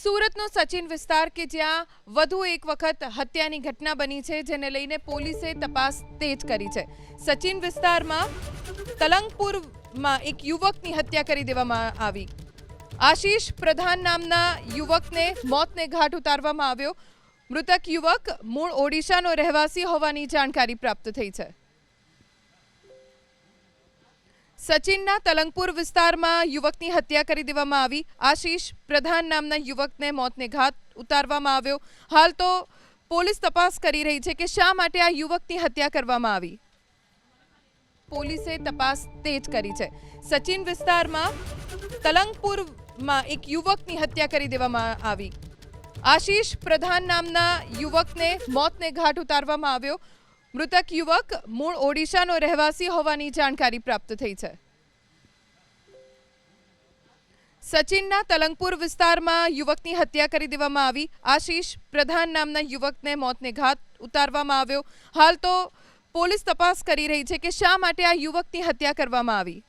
સુરતનો સચિન વિસ્તાર કે જ્યાં વધુ એક વખત હત્યાની ઘટના બની છે, જેને લઈને પોલીસે તપાસ તેજ કરી છે। સચિન વિસ્તારમાં તલંગપુરમાં એક યુવકની હત્યા કરી દેવામાં આવી। આશીષ પ્રધાન નામના યુવકને મોતને ઘાટ ઉતારવામાં આવ્યો। મૃતક યુવક મૂળ ઓડિશાનો રહેવાસી હોવાની જાણકારી પ્રાપ્ત થઈ છે। સચિનના તલંગપુર વિસ્તારમાં યુવકની હત્યા કરી દેવામાં આવી। આશીષ પ્રધાન નામના યુવકને મોતને ઘાટ ઉતારવામાં આવ્યો। હાલ તો પોલીસ તપાસ કરી રહી છે કે શા માટે આ યુવકની હત્યા કરવામાં આવી। પોલીસે તપાસ તેજ કરી છે। સચિન વિસ્તારમાં તલંગપુરમાં એક યુવકની હત્યા કરી દેવામાં આવી। આશીષ પ્રધાન નામના યુવકને મોતને ઘાટ ઉતારવામાં આવ્યો। મૃતક યુવક મૂળ ઓડિશાનો રહેવાસી હોવાની જાણકારી પ્રાપ્ત થઈ છે। સચિનના તલંગપુર વિસ્તારમાં યુવકની હત્યા કરી દેવામાં આવી। આશીષ પ્રધાન નામના યુવકને મોતને ઘાટ ઉતારવામાં આવ્યો। હાલ તો પોલીસ તપાસ કરી રહી છે કે શા માટે આ યુવકની હત્યા કરવામાં આવી।